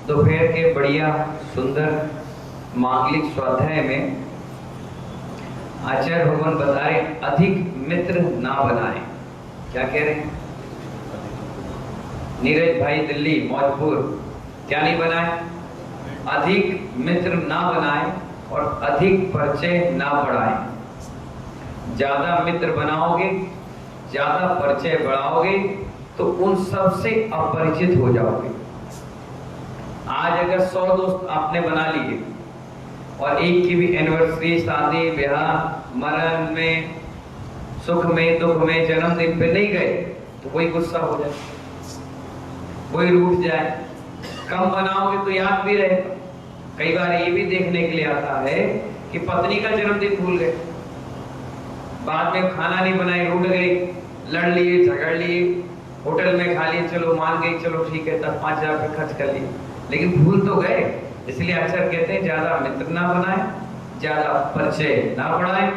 दोपहर के बढ़िया सुंदर मांगलिक स्वाध्याय में आचार्य भगवान बता रहे अधिक मित्र ना बनाएं। क्या कह रहे हैं? नीरज भाई दिल्ली मौजपुर, क्या नहीं बनाए? अधिक मित्र ना बनाएं और अधिक परिचय ना बढ़ाएं। ज्यादा मित्र बनाओगे, ज्यादा परिचय बढ़ाओगे तो उन सब से अपरिचित हो जाओगे। आज अगर 100 दोस्त आपने बना लिए और एक की भी एनिवर्सरी, शादी, ब्याह, मरण में, सुख में, दुख में, जन्मदिन पे नहीं गए तो कोई गुस्सा हो जाए, कोई रूठ जाए। कम बनाओगे तो याद भी रहेगा। कई बार ये भी देखने के लिए आता है कि पत्नी का जन्मदिन भूल गए, बाद में खाना नहीं बनाए, रूठ गई, लड़ लिए, झगड़ लिए, होटल में खा लिए, चलो मान गई, चलो ठीक है, 10-5 हजार खर्च कर लिए, लेकिन भूल तो गए। इसलिए अक्सर कहते हैं ज्यादा मित्र ना बनाएं, ज्यादा परिचय ना बढ़ाएं।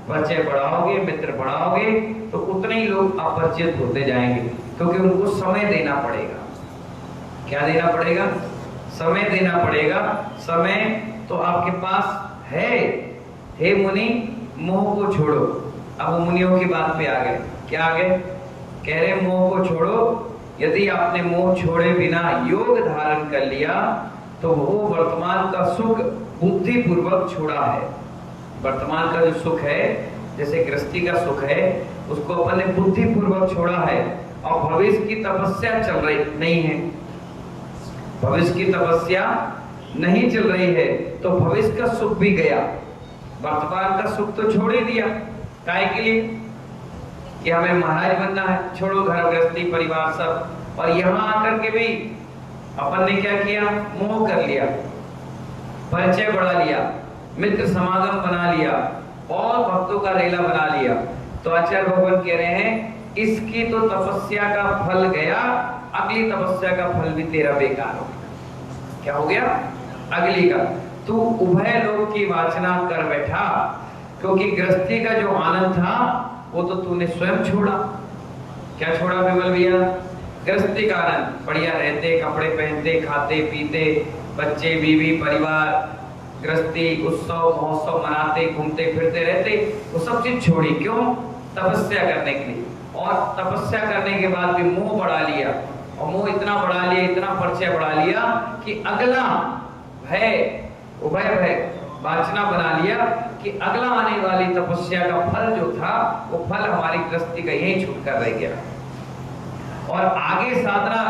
परिचय बढ़ाओगे, मित्र बढ़ाओगे तो उतने ही लोग अपरिचित होते जाएंगे, क्योंकि उनको समय देना पड़ेगा। क्या देना पड़ेगा? समय देना पड़ेगा। समय तो आपके पास है। हे मुनि, मोह को छोड़ो। अब वो मुनियों की बात पे आ गए। क्या आ गए? कह रहे मोह को छोड़ो। यदि आपने मोह छोड़े बिना योग धारण कर लिया तो वो वर्तमान का सुख बुद्धि पूर्वक छोड़ा है। वर्तमान का जो सुख है, जैसे गृहस्थी का सुख है, उसको अपन ने बुद्धि पूर्वक छोड़ा है और भविष्य की तपस्या चल रही नहीं है। भविष्य की तपस्या नहीं चल रही है तो भविष्य का सुख भी गया। वर्तमान का सुख तो छोड़ ही दिया। काहे के लिए? कि हमें महाराज बनना है, छोड़ो घर गृहस्थी परिवार सब। और यहाँ आकर के भी अपन ने क्या किया? मोह कर लिया, परिचय बढ़ा लिया, मित्र समागम बना लिया और भक्तों का रेला बना लिया। तो आचार्य भगवान कह रहे हैं इसकी तो तपस्या का फल गया, अगली तपस्या का फल भी तेरा बेकार हो गया। क्या हो गया? अगली का तू उभय लोक की वासना कर बैठा, क्योंकि गृहस्थी का जो आनंद था वो तो तूने स्वयं छोड़ा। क्या छोड़ा विमल भैया? गृहस्थी का आनंद। बढ़िया रहते, कपड़े पहनते, खाते पीते, बच्चे बीवी परिवार, गृहस्थी, उत्सव महोत्सव मनाते, घूमते फिरते रहते, वो सब चीज छोड़ी। क्यों? तपस्या करने के लिए। और तपस्या करने के बाद भी मोह बढ़ा लिया, और मोह इतना बढ़ा लिया, इतना परिचय बढ़ा लिया कि अगला भय, उभय भय वासना बना लिया कि अगला आने वाली तपस्या का फल जो था वो फल हमारी गृहस्थी का यही छूट कर रह गया। और आगे साधना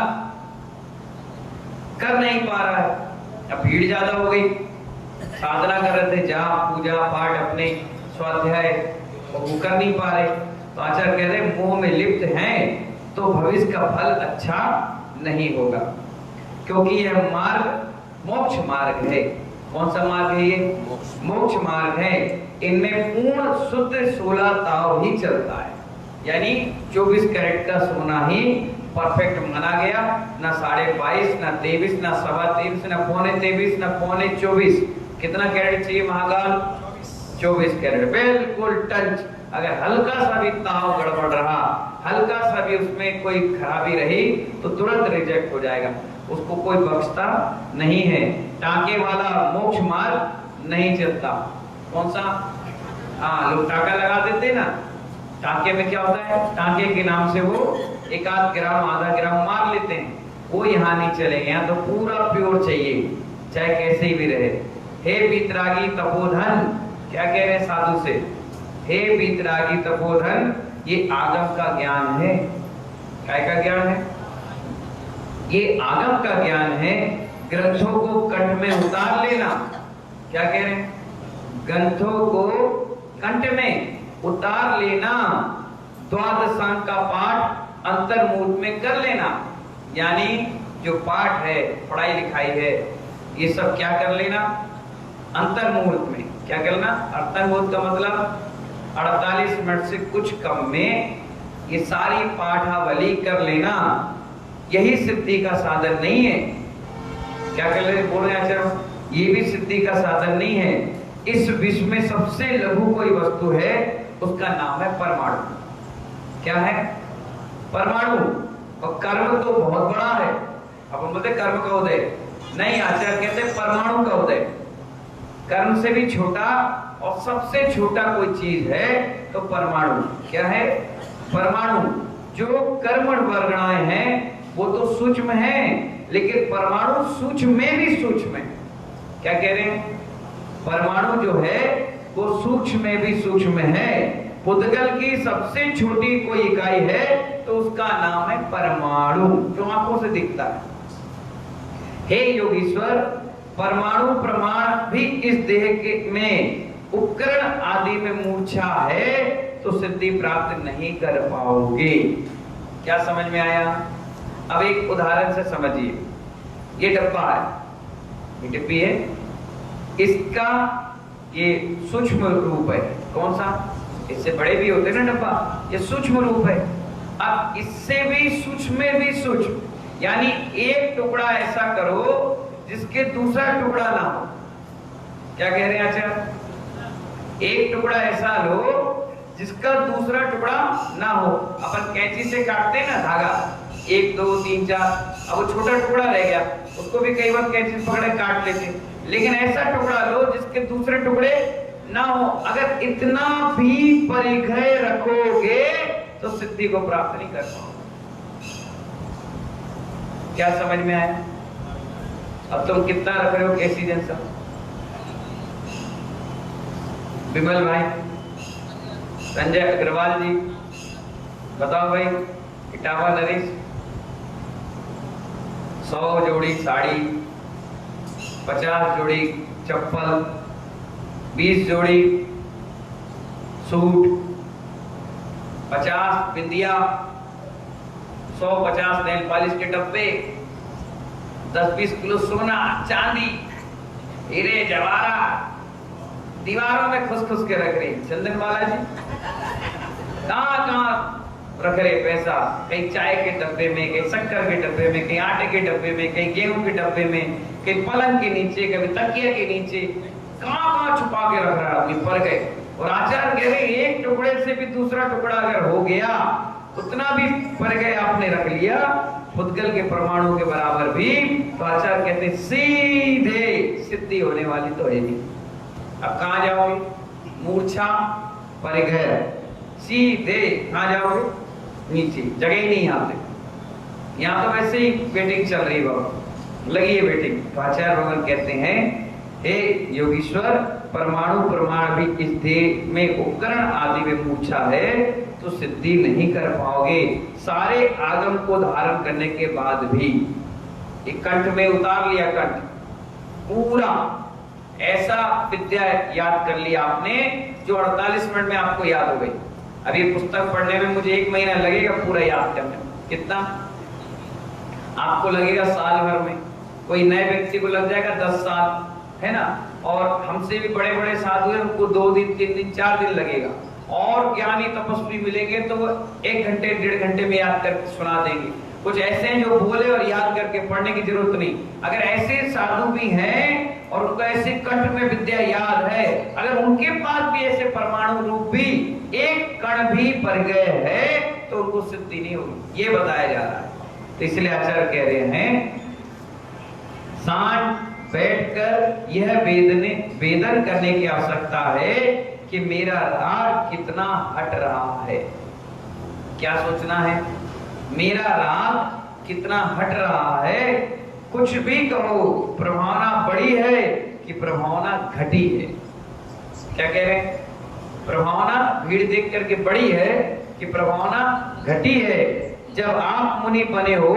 कर नहीं पा रहा है। अब भीड़ ज्यादा हो गई, साधना कर रहे थे, जाप पूजा पाठ अपने स्वाध्याय, वो कर नहीं पा रहे। तो आचार्य कह रहे मोह में लिप्त हैं तो भविष्य का फल अच्छा नहीं होगा, क्योंकि यह मार्ग मोक्ष मार्ग है। कौन सा मार्ग है ये? मोक्ष मार्ग है। इनमें पूर्ण शुद्ध 16 ताव ही चलता है, यानी 24 कैरेट का सोना ही परफेक्ट माना गया। ना 22.5, ना 23, ना 23.25, ना 23.25, ना 24.25। कितना कैरेट चाहिए महाकाल? 24 कैरेट, बिल्कुल टच। अगर हल्का सा भी ताव गड़बड़ रहा, हल्का सा भी उसमें कोई खराबी रही तो तुरंत रिजेक्ट हो जाएगा, उसको कोई बख्शता नहीं है। टाके वाला मोक्ष मार्ग नहीं चलता। कौन सा? हाँ, लोग टाका लगा देते ना, टाके में क्या होता है? टाके के नाम से वो 1-8 ग्राम आधा ग्राम मार लेते हैं, वो यहाँ नहीं चलेंगे। यहाँ तो पूरा प्योर चाहिए, चाहे कैसे भी रहे। हे बीतरागी तपोधन, क्या कह रहे हैं साधु से? हे बीतरागी तपोधन, ये आगम का ज्ञान है। क्या का ज्ञान है? ये आगम का ज्ञान है। ग्रंथों को कंठ में उतार लेना। क्या कह रहे हैं? ग्रंथों को कंठ में उतार लेना, द्वादशांग का पाठ अंतर्मुहूर्त में कर लेना। यानी जो पाठ है, पढ़ाई लिखाई है, ये सब क्या कर लेना? अंतर्मुहूर्त में। क्या करना? अंतर्मुहूर्त का मतलब 48 मिनट से कुछ कम में ये सारी पाठावली कर लेना। यही सिद्धि का साधन नहीं है। क्या कर ले बोल रहे हैं आचार्य? ये भी सिद्धि का साधन नहीं है। इस विश्व में सबसे लघु कोई वस्तु है, उसका नाम है परमाणु। क्या है? परमाणु। और कर्म तो बहुत बड़ा है। अपन बोलते कर्म का उदय, नहीं, आचार्य कहते परमाणु का उदय। कर्म से भी छोटा और सबसे छोटा कोई चीज है तो परमाणु। क्या है? परमाणु। जो कर्मण वर्गणाएं हैं वो तो सूक्ष्म है, लेकिन परमाणु सूक्ष्म में भी सूक्ष्म है। क्या कह रहे हैं? परमाणु जो है वो सूक्ष्म में भी सूक्ष्म है। पुद्गल की सबसे छोटी कोई इकाई है तो उसका नाम है परमाणु, जो आंखों से दिखता है। हे योगीश्वर, परमाणु प्रमाण भी इस देह के में उपकरण आदि में मूर्छा है तो सिद्धि प्राप्त नहीं कर पाओगे। क्या समझ में आया? अब एक उदाहरण से समझिए। ये डब्बा है, ये डिब्बी है, इसका ये सूक्ष्म रूप है। कौन सा? इससे बड़े भी होते हैं ना डब्बा, ये सूक्ष्म रूप है। अब इससे भी सूक्ष्म में भी सूक्ष्म, यानी एक टुकड़ा ऐसा करो जिसके दूसरा टुकड़ा ना हो। क्या कह रहे हैं आचार्य? एक टुकड़ा ऐसा लो जिसका दूसरा टुकड़ा ना हो। अपन कैंची से काटते हैं ना धागा, 1 2 3 4, अब वो छोटा टुकड़ा रह गया, उसको भी कई बार कैंची पकड़े काट लेते। लेकिन ऐसा टुकड़ा लो जिसके दूसरे टुकड़े ना हो। अगर इतना भी परिघय रखोगे तो सिद्धि को प्राप्त नहीं कर पाओगे। क्या समझ में आया? अब तुम कितना रख रहे हो कैसी जैसा? विमल भाई, संजय अग्रवाल जी, बताओ भाई। इटावा नरेश, 100 जोड़ी साड़ी, 50 जोड़ी चप्पल, 20 जोड़ी सूट, 50 बिंदिया, 150 नेल पॉलिश के डब्बे, 10-20 किलो सोना चांदी, हीरे जवाहरात दीवारों में खुश खुश के रख रही। चंदन बाला जी कहाँ रख रहे पैसा? कहीं चाय के डब्बे में, कहीं शक्कर के डब्बे में, कहीं आटे के डब्बे में, कहीं गेहूं के डब्बे में, कहीं पलंग के नीचे, कभी तकिया के नीचे, कहाँ छुपा के रख रहा है आदमी, पर गए। और आचार्य कह रहे एक टुकड़े से भी दूसरा टुकड़ा अगर हो गया, उतना भी पर गए आपने रख लिया, पुद्गल के परमाणु के बराबर भी, तो आचार्य कहते सीधे सिद्धि होने वाली तो है नहीं। अब कहाँ जाओगे? मूर्छा, परिघय, सीधे कहाँ जाओगे? नीचे। जगह ही नहीं यहाँ पे। यहाँ तो वैसे ही वेटिंग चल रही बाबा, लगी है वेटिंग। तो आचार्य भगवान कहते हैं, हे योगीश्वर, परमाणु प्रमाण भी इस देह में उपकरण आदि में मूर्छा है तो सिद्धि नहीं कर पाओगे। सारे आगम को धारण करने के बाद भी एक कंठ में उतार लिया, कंठ पूरा ऐसा विद्या याद कर लिया आपने जो 48 मिनट में आपको याद हो गई। अभी पुस्तक पढ़ने में मुझे 1 महीना लगेगा पूरा याद करने में। कितना? आपको लगेगा साल भर में, कोई नए व्यक्ति को लग जाएगा 10 साल, है ना? और हमसे भी बड़े बड़े साधु हैं, उनको 2 दिन 3 दिन 4 दिन लगेगा। और ज्ञानी तपस्वी मिलेंगे तो वो 1 घंटे 1.5 घंटे में याद करके सुना देंगे। कुछ ऐसे हैं जो बोले और याद करके पढ़ने की जरूरत नहीं। अगर ऐसे साधु भी हैं और उनको ऐसे कंठ में विद्या याद है, अगर उनके पास भी ऐसे परमाणु रूप भी एक कण भी पर गए है तो उनको सिद्धि नहीं होगी, ये बताया जा रहा है। तो इसलिए आचार्य कह रहे हैं, सांड बैठकर यह वेदन करने की आवश्यकता है कि मेरा राग कितना हट रहा है। क्या सोचना है? मेरा राग कितना हट रहा है। कुछ भी कहो, प्रभावना बड़ी है कि प्रभावना घटी है। क्या कह रहे हैं? प्रभावना भीड़ देख करके बड़ी है कि प्रभावना घटी है। जब आप मुनि बने हो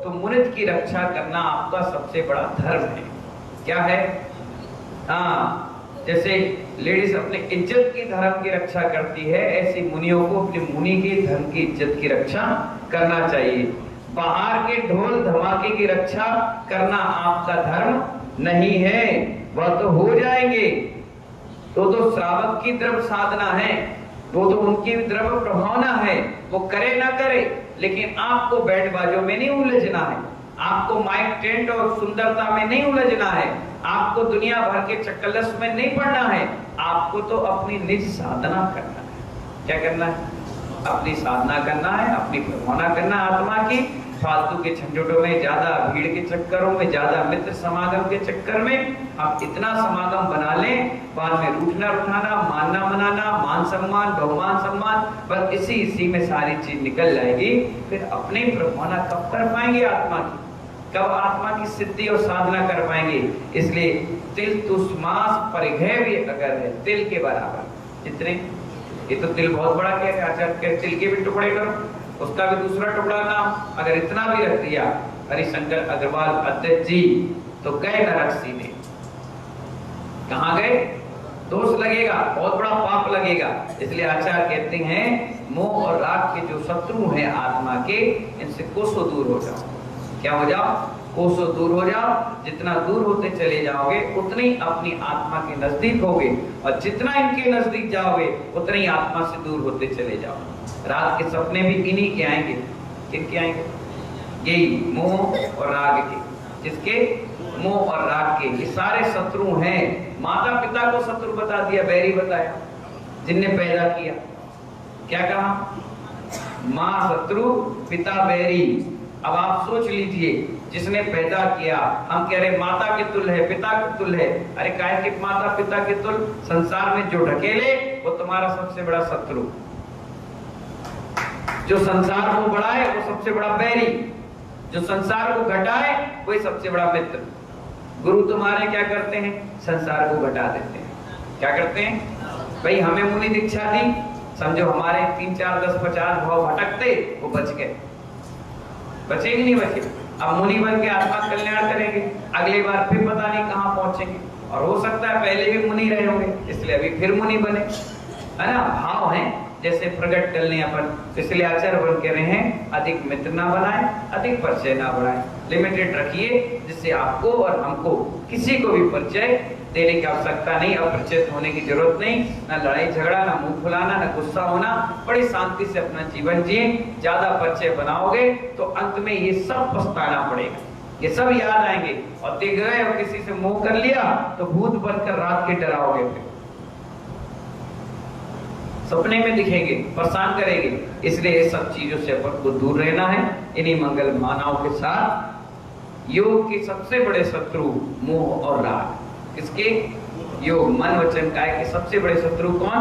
तो मुनित की रक्षा करना आपका सबसे बड़ा धर्म है। क्या है? हाँ, जैसे लेडीज अपने इज्जत की धर्म की रक्षा करती है, ऐसी मुनियों को अपने मुनि के धर्म की इज्जत की रक्षा करना चाहिए। बाहर के ढोल धमाके की रक्षा करना आपका धर्म नहीं है, वह तो हो जाएंगे। तो श्रावक की द्रव्य साधना है, वो तो उनकी द्रव्य प्रभावना है, वो करे ना करे, लेकिन आपको बैठबाजों में नहीं उलझना है, आपको माइक टेंट और सुंदरता में नहीं उलझना है, आपको दुनिया भर के चक्कलस में नहीं पड़ना है, आपको तो अपनी निज साधना करना है। क्या करना है? अपनी साधना करना है, अपनी भावना करना आत्मा की। फालतू के झंझटों में, ज्यादा भीड़ के चक्करों में, ज्यादा मित्र समागम के चक्कर में आप इतना समागम बना लें, बाद में रूठना उठाना, मानना मनाना, मान सम्मान, बहुमान सम्मान, बस इसी में सारी चीज निकल जाएगी। फिर अपनी भावना कब कर पाएंगे आत्मा की? कब आत्मा की सिद्धि और साधना कर पाएंगे? इसलिए तिल तुष्मास परिघय भी अगर है तिल के बराबर, जितने ये तो तिल बहुत बड़ा क्या है, आचार्य के तिल के भी टुकड़े करो, उसका भी दूसरा टुकड़ा नाम अगर इतना भी रख दिया हरिशंकर अग्रवाल अध्यक्ष जी, तो गए नरक सीधे। कहां गए? दोष लगेगा, बहुत बड़ा पाप लगेगा। इसलिए आचार्य कहते हैं मोह और राग के जो शत्रु हैं आत्मा के, इनसे कोसों दूर हो जाओ। क्या हो जाओ? कोसों दूर हो जाओ। जितना दूर होते चले जाओगे उतनी अपनी आत्मा के नजदीक होगे, और जितना इनके नजदीक जाओगे उतना ही आत्मा से दूर होते चले जाओ। रात के सपने भी इन्हीं के आएंगे। किनके आएंगे? यही मोह और राग के। जिसके? मोह और राग के। ये सारे शत्रु हैं। माता पिता को शत्रु बता दिया, बैरी बताया, जिनने पैदा किया। क्या कहा? माँ शत्रु, पिता बैरी। अब आप सोच लीजिए, जिसने पैदा किया, हम कह रहे माता के तुल्य है, पिता के तुल्य है। अरे काहे के माता पिता के तुल्य? संसार में जो ढकेले वो तुम्हारा सबसे बड़ा शत्रु, जो संसार को बढ़ाए वो सबसे बड़ा बैरी, जो संसार को घटाए वही सबसे बड़ा मित्र। गुरु तुम्हारे क्या करते हैं? संसार को घटा देते हैं। क्या करते हैं? भाई हमें मुनि दीक्षा दी, समझो हमारे 3 4 10 50 भाव भटकते, वो बच गए। बचेंगे नहीं बचे? अब मुनि बन के आत्मा कल्याण करेंगे, अगली बार फिर पता नहीं कहां पहुंचेंगे, और हो सकता है पहले भी मुनि रहे होंगे, इसलिए अभी फिर मुनि बने, है ना? भाव है जैसे प्रगट करने अपन। इसलिए आचार्य बन कह रहे हैं अधिक मित्र ना बनाए, अधिक परिचय ना बढ़ाए, लिमिटेड रखिए, जिससे आपको और हमको किसी को भी परिचय देने की आवश्यकता नहीं, अपरिचित होने की जरूरत नहीं, ना लड़ाई झगड़ा, ना मुंह फुलाना, ना गुस्सा होना, बड़ी शांति से अपना जीवन जिए। ज्यादा परिचय बनाओगे तो अंत में ये सब पछताना पड़ेगा, ये सब याद आएंगे, और देख गए और किसी से मोह कर लिया तो भूत बनकर रात के डराओगे, फिर सपने में दिखेंगे, परेशान करेंगे। इसलिए ये सब चीजों से अपन को दूर रहना है। इन्हीं मंगल मानव के साथ योग के सबसे बड़े शत्रु मोह और राग। किसके? योग, मन, वचन, काया के सबसे बड़े शत्रु कौन?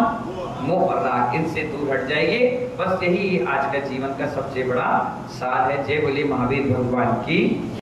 मोह और राग। इनसे दूर हट जाइए। बस यही आज का जीवन का सबसे बड़ा सार है। जय बोले महावीर भगवान की।